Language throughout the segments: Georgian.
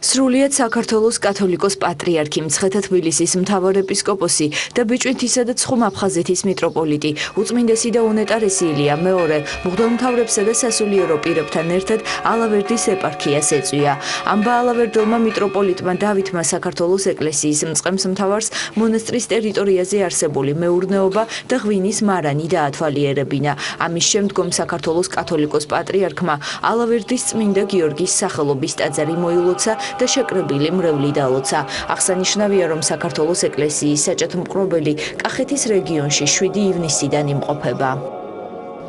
სრულიად საქართველოს კათოლიკოს პატრიარქი, მცხეთა თბილისის მთავარეპისკოპოსი და ბიჭვინთისა და ცხუმ-აფხაზეთის მიტროპოლიტი, უწმინდესი და უნეტარესი ილია მეორე მღვდელმთავრებსა და სასულიერო პირებთან ერთად ალავერდის ეპარქიას ეწვია. ამბა ალავერდელმა მიტროპოლიტმა დავითმა საქართველოს ეკლესიის მწყემსმთავარს მონასტრის ტერიტორიაზე არსებული მეურნეობა და ღვინის მარანი დაათვალიერებინა. ამის შემდგომ საქართველოს კათოლიკოს პატრიარქმა ალავერდის წმინდა გიორგის სახელობის ტაძარი მოილოცა და შეკრებილი მრევლი დალოცა. აღსანიშნავია, რომ საქართველოს ეკლესიის საჭათმყრობელი კახეთის რეგიონში 7 ივნისიდან იმყოფება.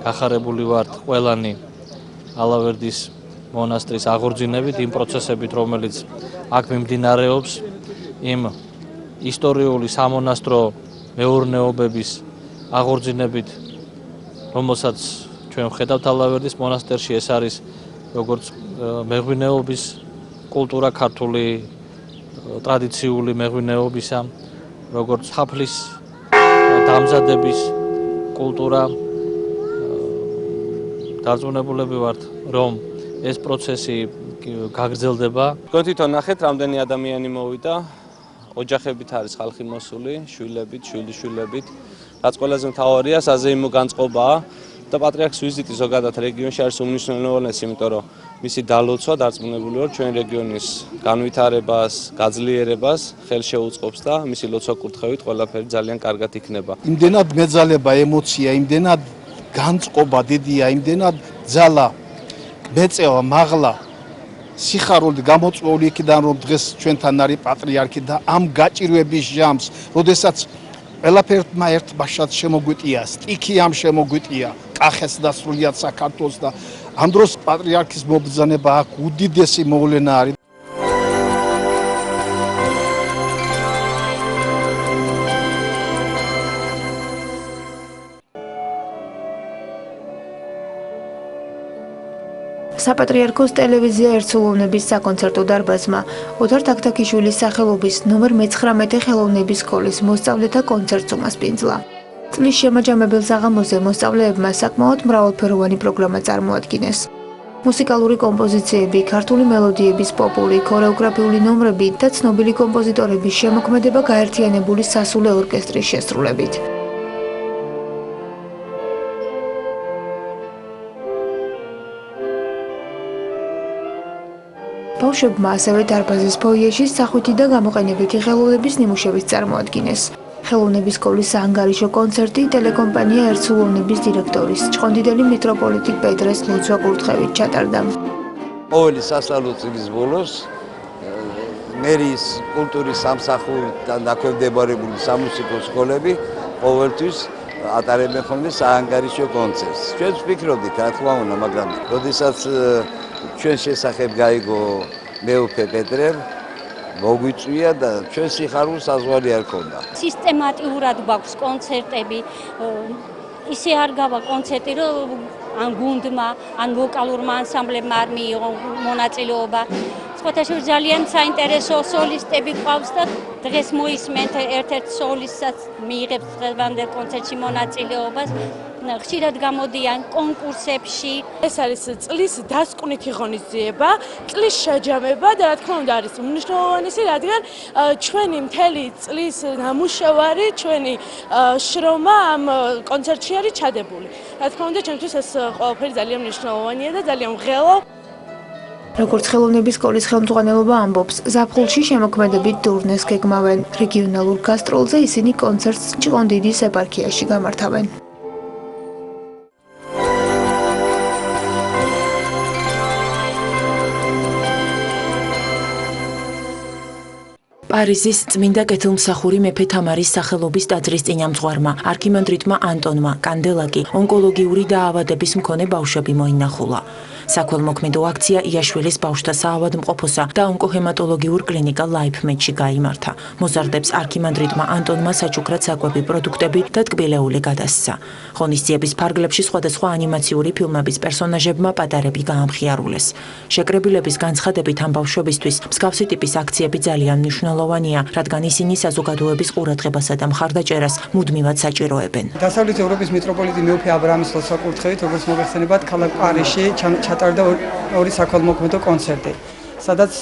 გახარებული ვართ ყველანი ალავერდის მონასტრის აღორძინებით, იმ პროცესებით, რომელიც აქ მიმდინარეობს, იმ ისტორიული სამონასტრო მეურნეობების აღორძინებით, რომელსაც ჩვენ ვხედავთ ალავერდის მონასტერში, ეს არის როგორც მეღვინეობის კულტურა ქართული ტრადიციული მეღვინეობისა, როგორც ხაფლის დამზადების კულტურა. დარწმუნებულები ვართ, რომ ეს პროცესი გაგრძელდება. თქვენ თვითონ ნახეთ, რამდენი ადამიანი მოვიდა, ოჯახებით არის ხალხი მოსული, შვილებით, შვილიშვილებით. რაც ყველაზე მთავარია, საზეიმო განწყობაა და პატრიარქის ვიზიტი ზოგადად რეგიონში არის უმნიშვნელოვანესი, იმიტომ რომ მისი დალოცვა დარწმუნებული ვარ ჩვენ რეგიონის განვითარებას, გაძლიერებას ხელშეუწყობს და მისი ლოცვა კურთხევით ყველაფერი ძალიან კარგად იქნება. იმდენად მეძალება ემოცია, იმდენად განწყობა დიდია, იმდენად ძალა, მეწევა, მაღლა, სიხარული გამოწვეული იქიდან რომ დღეს ჩვენთან არის პატრიარქი და ამ გაჭირვების ჟამს, როდესაც ყველაფერმა ერთ ბაშად შემოგვიტია, სტიქიამ შემოგვიტია, კახეთს და სრულიად საქართველოს და ამ დროს პატრიარქის მობრძანება აქ უდიდესი მოვლენა არის. საპატრიარქოს ტელევიზია ერთსულოვნების საკონცერტო დარბაზმა ოთარ თაქთაქიშვილის სახელობის ნომერ 19 ხელოვნების სკოლის მოსწავლეთა კონცერტს უმასპინძლა. წლის შემაჯამებელ საღამოზე მოსწავლეებმა საკმაოდ მრავალფეროვანი პროგრამა წარმოადგინეს. მუსიკალური კომპოზიციები, ქართული მელოდიების პოპული, ქორეოგრაფიული ნომრები და ცნობილი კომპოზიტორების შემოქმედება გაერთიანებული სასულე ორკესტრის შესრულებით. ბავშვებმა ასევე დარბაზის ფოიეში სახვითი და გამოყენებითი ხელოვნების ნიმუშების წარმოადგინეს. ხელოვნების სკოლის საანგარიშო კონცერტი ტელეკომპანია ერთსულოვნების დირექტორის ჭყონდიდელი მიტროპოლიტი პედრეს ლოცვა კურთხევით ჩატარდა. ყოველი სასწავლო წლის ბოლოს მერიის კულტურის სამსახურთან დაქვემდებარებული სამუსიკო სკოლები ყოველთვის ატარებენ ხოლმე საანგარიშო კონცერტს. ჩვენ ვფიქრობდით, რა თქმა უნდა, მაგრამ როდესაც ჩვენ შესახებ გაიგო მეუფე პეტრემ, მოგვიწვია და ჩვენ სიხარულს საზღვარი არ ქონდა. სისტემატიურად გვაქვს კონცერტები, ისე არ გავა კონცერტი, რომ ან გუნდმა, ან ვოკალურმა ანსამბლებმა არ მიიღო მონაწილეობა. სხვათაშორის ძალიან საინტერესო სოლისტები გვყავს და დღეს მოისმენთ ერთ-ერთ სოლისტსაც მიიღებს დღევანდელ კონცერტში მონაწილეობას. ხშირად გამოდიან კონკურსებში. ეს არის წლის დასკვნითი ღონისძიება, წლის შეჯამება და რა თქმა უნდა არის მნიშვნელოვანესი, რადგან ჩვენი მთელი წლის ნამუშევარი, ჩვენი შრომა ამ კონცერტში არის ჩადებული. რა თქმა უნდა, ჩემთვის ეს ყველაფერი ძალიან მნიშვნელოვანია და ძალიან მღელა. როგორც ხელოვნების სკოლის ხელმძღვანელობა ამბობს, ზაფხულში შემოქმედებით ტურნეს გეგმავენ. რეგიონალურ გასტროლზე ისინი კონცერტს ჭყონდიდის ეპარქიაში გამართავენ. პარიზის წმინდა კეთილმსახური მეფე თამარის სახელობის ტაძრის წინამძღვარმა არქიმანდრიტმა ანტონმა კანდელაკი ონკოლოგიური დაავადების მქონე ბავშვები მოინახულა. საქველმოქმედო აქცია იაშვილის ბავშვთა საავადმყოფოსა და ონკოჰემატოლოგიურ კლინიკა ლაიფმედში გაიმართა. მოზარდებს არქიმანდრიტმა ანტონმა საჩუქრად საკვები პროდუქტები და ტკბილეული გადასცა. ღონისძიების ფარგლებში სხვადასხვა ანიმაციური ფილმების პერსონაჟებმა პატარები გაამხიარულეს. შეკრებილების განცხადებით ამ ბავშვებისთვის მსგავსი ტიპის აქციები ძალიან მნიშვნელოვანია, რადგან ისინი საზოგადოების ყურადღებასა და მხარდაჭერას მუდმივად საჭიროებენ. დასავლეთ ევროპის მიტროპოლიტი მეუფე აბრაამის ლოცვა კურთხევით, როგორც მოგეხსენებათ, ქალაქ პარიზში ჩატარდა ორი საქველმოქმედო კონცერტი. სადაც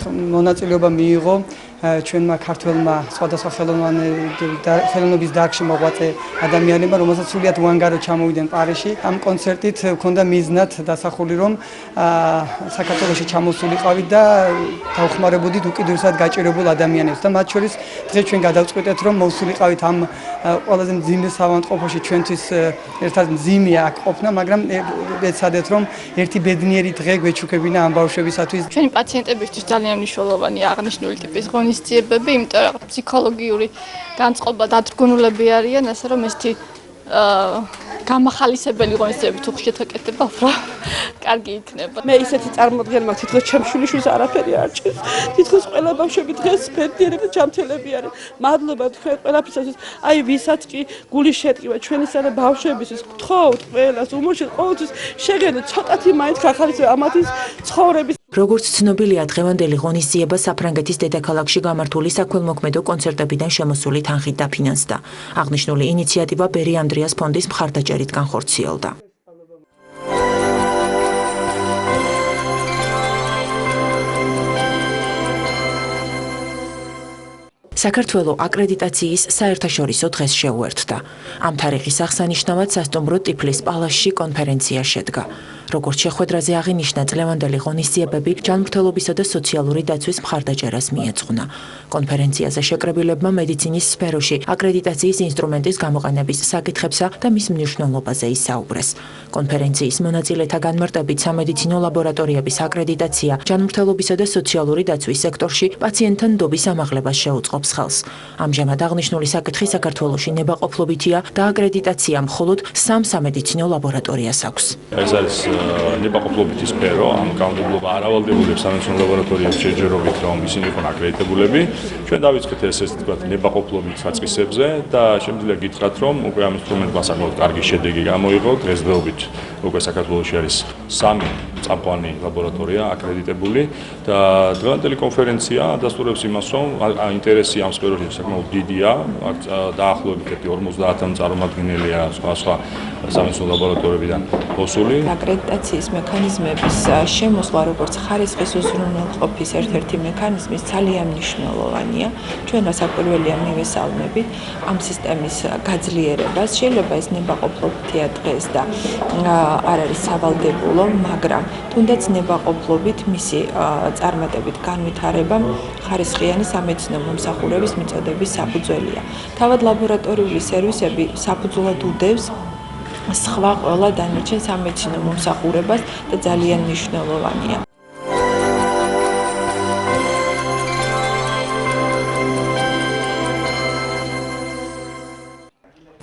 მონაწილეობა მიიღო ჩვენმა ქართველმა სხვადასხვა ხელოვნების დარგში მოღვაწე ადამიანებმა, რომელსაც სრულიად უანგარო ჩამოვიდნენ პარიზში. ამ კონცერტით ჰქონდა მიზნად დასახული, რომ საქართველოში ჩამოსულიყავით და დავხმარებოდით უკიდურესად გაჭირებულ ადამიანებს და მათ შორის დღეს ჩვენ გადავწყვიტეთ, რომ მოვსულიყავით ამ ყველაზე მძიმე საავადმყოფოში ჩვენთვის ერთად მძიმეა აქ ყოფნა, მაგრამ ეცადეთ, რომ ერთი ბედნიერი დღე გვეჩუქებინა ამ ბავშვებისათვის. ჩვენი პაციენტებისთვის ძალიან მნიშვნელოვანია აღნიშნული ტიპის ღონისძიებები, იმიტომ რომ ფსიქოლოგიური განწყობა დადგმულები არიან, ასე რომ ესეთი გამახალისებელი ღონისძიებები თუ ხშირად ეკეთება, უფრო კარგი იქნება. მე ისეთი წარმოდგენა მაქვს, თითქოს ჩემ შვილიშვილს არაფერი არ ჭირს. თითქოს ყველა ბავშვები დღეს ბედნიერები და ჯანმრთელები არიან. მადლობა თქვენ ყველაფრისთვის. აი ვისაც კი გული შეტკივა ჩვენისანა ბავშვებისთვის, გთხოვთ ყველას, უმორჩილ ყოველთვის შეგენოთ ცოტათი მაინც ხახალისება ამათის ცხოვრების. როგორც ცნობილია, დღევანდელი ღონისძიება საფრანგეთის დედაქალაქში გამართული საქველმოქმედო კონცერტებიდან შემოსული თანხით დაფინანსდა. აღნიშნული ინიციატივა ბერი ანდრიას ფონდის მხარდაჭერით განხორციელდა. საქართველო აკრედიტაციის საერთაშორისო დღეს შეუერთდა. ამ თარიღის აღსანიშნავად სასტუმრო ტიფლის პალასში კონფერენცია შედგა. როგორც შეხვედრაზე აღინიშნა, წლევანდელი ღონისძიებები ჯანმრთელობისა და სოციალური დაცვის მხარდაჭერას მიეძღვნა. კონფერენციაზე შეკრებილებმა მედიცინის სფეროში აკრედიტაციის ინსტრუმენტის გამოყენების საკითხებსა და მის მნიშვნელობაზე ისაუბრეს. კონფერენციის მონაწილეთა განმარტებით, სამედიცინო ლაბორატორიების აკრედიტაცია ჯანმრთელობისა და სოციალური დაცვის სექტორში პაციენტთან ნდობის ამაღლებას შეუწყობს ხელს. ამჟამად აღნიშნული საკითხი საქართველოში ნებაყოფლობითია და აკრედიტაცია მხოლოდ 3 სამედიცინო ლაბორატორიას აქვს. ეს არის ნებაყოფლობითი სფერო, ამ კანონმდებლობა არ ავალდებულებს სამედიცინო ლაბორატორიებს შეჯერობით, რომ ისინი იყვნენ აკრედიტებულები. ჩვენ დავიწყეთ ესე ვთქვათ ნებაყოფლობით საწყისებზე და შემიძლია გითხრათ, რომ უკვე ამ ინსტრუმენტმა საკმაოდ კარგი შედეგი გამოიღო. დღესდღეობით უკვე საქართველოში არის 3 წამყვანი ლაბორატორია აკრედიტებული და დღევანდელი კონფერენცია ადასტურებს იმას, რომ ინტერესი ამ სფეროში საკმაოდ დიდია. დაახლოებით 50 წარმომადგენელია სხვა სამედიცინო ლაბორატორიებიდან მოსული. აკრედიტაციის მექანიზმების შემოსვლა, როგორც ხარისხის უზრუნველყოფის ერთ-ერთი მექანიზმის ძალიან მნიშვნელოვანია. ჩვენ რასაკვირველია მივესალმებით ამ სისტემის გაძლიერებას. შეიძლება ეს ნებაყოფლობითია დღეს და არ არის სავალდებულო, მაგრამ თუნდაც ნებაყოფლობით მისი წარმატებით განვითარება ხარისხიანი სამედიცინო მომსახურების მიწოდების საფუძველია. თავად ლაბორატორიული სერვისები საფუძვლად უდევს სხვა ყველა დანარჩენ სამედიცინო მომსახურებას და ძალიან მნიშვნელოვანია.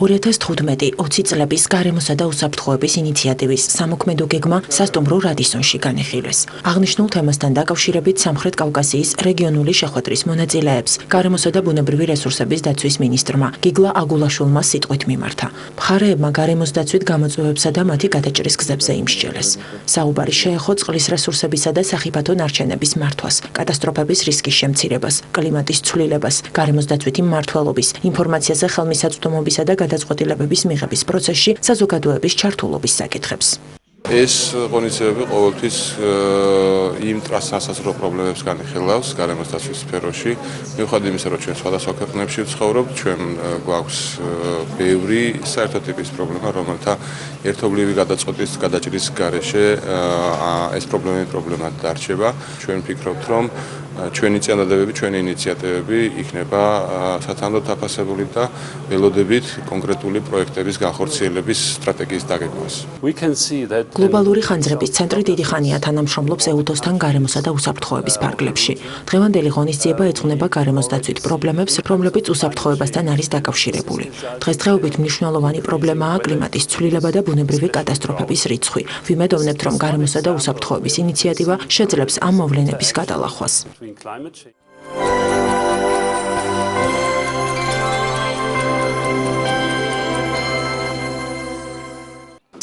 2015-20 წლების გარემოსა და უსაფრთხოების ინიციატივის სამოქმედო გეგმა სასტუმრო რადისონში განიხილეს. აღნიშნულ თემასთან დაკავშირებით სამხრეთ კავკასიის რეგიონული შეხვედრის მონაწილეებს გარემოსა და ბუნებრივი რესურსების დაცვის მინისტრმა გიგლა აგულაშვილმა სიტყვით მიმართა. მხარეებმა გარემოს დაცვით გამოწვევებსა და მათი გადაჭრის გზებზე იმსჯელეს. საუბარი შეეხო წყლის რესურსებისა და სახიფათო ნარჩენების მართვას, კატასტროფების რისკის შემცირებას, კლიმატის ცვლილებას, გარემოს დაცვითი მმართველობის, ინფორმაციაზე ხელმისაწვდომობისა და გადაწყვეტილებების მიღების პროცესში საზოგადოების ჩართულობის საკითხებს. ეს ღონისძიებები ყოველთვის იმ ტრანსსასწრო პრობლემებს განიხილავს გარემოს დაცვის სფეროში. მიუხედავად იმისა, რომ ჩვენ სხვადასხვა ქვეყნებში ვცხოვრობთ, ჩვენ გვაქვს ბევრი საერთო ტიპის პრობლემა, რომელთა ერთობლივი გადაწყვეტის გადაჭრის გარეშე ეს პრობლემად დარჩება. ჩვენ ვფიქრობთ, რომ ჩვენი წინადადებები, ჩვენი ინიციატივები იქნება სათანადოდ დაფასებული და ველოდებით კონკრეტული პროექტების განხორციელების სტრატეგიის დაგეგმვას. გლობალური ხანძრების ცენტრი დიდი ხანია თანამშრომლობს EUTOS-თან გარემოსა და უსაფრთხოების ფარგლებში. დღევანდელი ღონისძიება ეძღვნება გარემოს დაცვით პრობლემებს, რომლებიც უსაფრთხოებასთან არის დაკავშირებული. დღესდღეობით მნიშვნელოვანი პრობლემაა კლიმატის ცვლილება და ბუნებრივი კატასტროფების რიცხვი. ვიმედოვნებთ, რომ გარემოსა და უსაფრთხოების ინიციატივა შეძლებს ამ მოვლენების გადალახვას.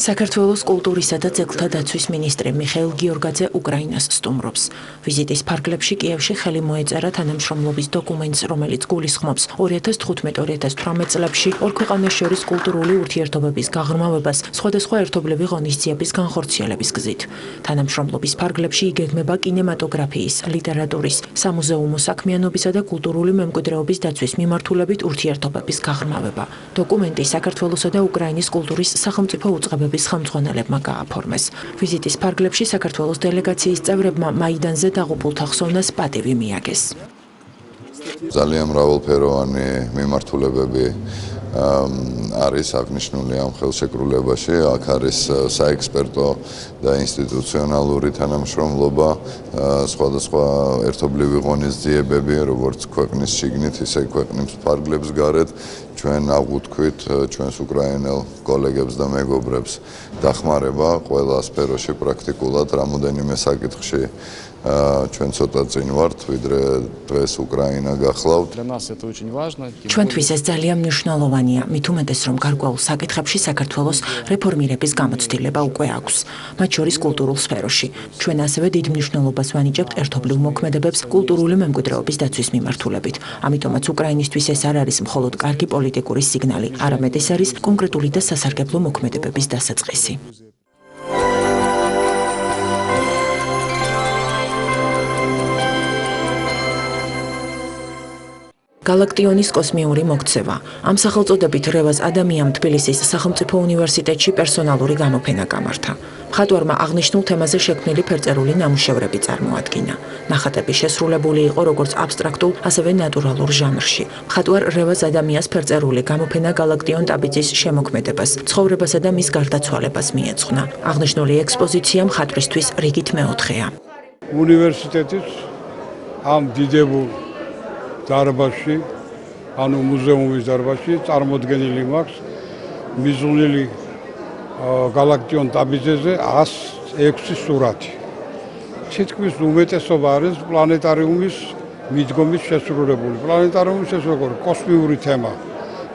საქართველოს კულტურისა და ძეგლთა დაცვის მინისტრი მიხეილ გიორგაძე უკრაინას სტუმრობს. ვიზიტის ფარგლებში კიევში ხელი მოეწერა თანამშრომლობის დოკუმენტს, რომელიც გულისხმობს 2015-2018 წლებში ორ ქვეყანას შორის კულტურული ურთიერთობების გაღრმავებას სხვადასხვა ერთობლივი ღონისძიების განხორციელების გზით. თანამშრომლობის ფარგლებში იგეგმება კინემატოგრაფიის, ლიტერატურის, სამუზეუმო საქმიანობისა და კულტურული მემკვიდრეობის დაცვის მიმართულებით ურთიერთობების გაღრმავება. დოკუმენტი საქართველოსა და უკრაინის კულტურის სახელმწიფო უწყებების ხელმძღვანელებმა გააფორმეს. ვიზიტის ფარგლებში საქართველოს დელეგაციის წევრებმა მაიდანზე დაღუპულთა ხსოვნას პატივი მიაგეს. ძალიან მრავალფეროვანი მიმართულებები არის აღნიშნული ამ ხელშეკრულებაში. აქ არის საექსპერტო და ინსტიტუციონალური თანამშრომლობა, სხვადასხვა ერთობლივი ღონისძიებები, როგორც ქვეყნის შიგნით, ისე ქვეყნის ფარგლებს გარეთ. ჩვენ აღვთქვით ჩვენს უკრაინელ კოლეგებს და მეგობრებს დახმარება ყველა სფეროში პრაქტიკულად რამოდენიმე საკითხში ჩვენ ცოტა წინ ვართ, ვიდრე დღეს უკრაინა გახლავთ. ჩვენთვის ეს ძალიან მნიშვნელოვანია, მით უმეტეს რომ გარკვეულ საკითხებში საქართველოს რეფორმირების გამოცდილება უკვე აქვს, მათ შორის კულტურულ სფეროში. ჩვენ ასევე დიდ მნიშვნელობას ვანიჭებთ ერთობლივ მოქმედებებს კულტურული მემკვიდრეობის დაცვის მიმართულებით. ამიტომაც უკრაინისთვის ეს არ არის მხოლოდ კარგი პოლიტიკური სიგნალი, არამედ ეს არის კონკრეტული და სასარგებლო მოქმედებების დასაწყისი. გალაქტიონის კოსმიური მოქცევა. ამ სახელწოდებით რევაზ ადამიანამ თბილისის სახელმწიფო უნივერსიტეტში პერსონალური გამოფენა გამართა. მხატვარმა აღნიშნულ თემაზე შექმნილი ფერწერული ნამუშევრები წარმოადგინა. ნახატები შესრულებული იყო როგორც აბსტრაქტულ, ასევე ნატურალურ ჟანრში. მხატვარ რევაზ ადამიანის ფერწერული გამოფენა გალაქტიონ ტაბიძის შემოქმედებას, ცხოვრებასა და მის გარდაცვალებას მიეძღვნა. აღნიშნული ექსპოზიცია მხატვრისთვის რიგით მეოთხეა. უნივერსიტეტის ამ დიდებულ დარბაზში, ანუ მუზეუმის დარბაზში წარმოდგენილი მაქვს მიზუნილი გალაქტიონ ტაბიძეზე 106 სურათი. თითქმის უმეტესობა არის პლანეტარიუმის მიდგომის შესრულებული. პლანეტარიუმის შესრულებული კოსმიური თემა.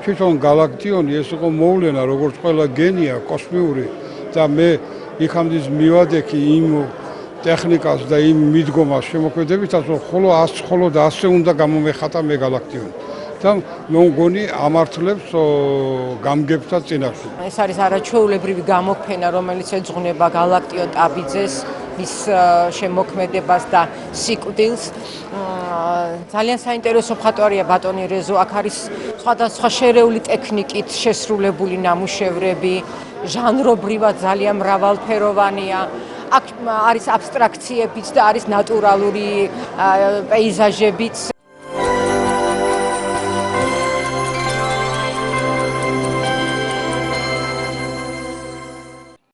თვითონ გალაქტიონი ეს იყო მოვლენა, როგორც ყველა გენია კოსმიური და მე იქამდე მივადექი იმ ტექნიკას და იმ მიდგომას შემოქმედებითაც, რომ ხოლო ასე უნდა გამომეხატა მე გალაქტიონი. და მე მგონი ამართლებს გამგებთა წინაშე. ეს არის არაჩვეულებრივი გამოფენა, რომელიც ეძღვნება გალაქტიონ ტაბიძეს, მის შემოქმედებას და სიკვდილს. ძალიან საინტერესო მხატვარია ბატონი რეზო, აქ არის სხვადასხვა შერეული ტექნიკით შესრულებული ნამუშევრები, ჟანრობრივად ძალიან მრავალფეროვანია. აქ არის აბსტრაქციებიც და არის ნატურალური პეიზაჟებიც.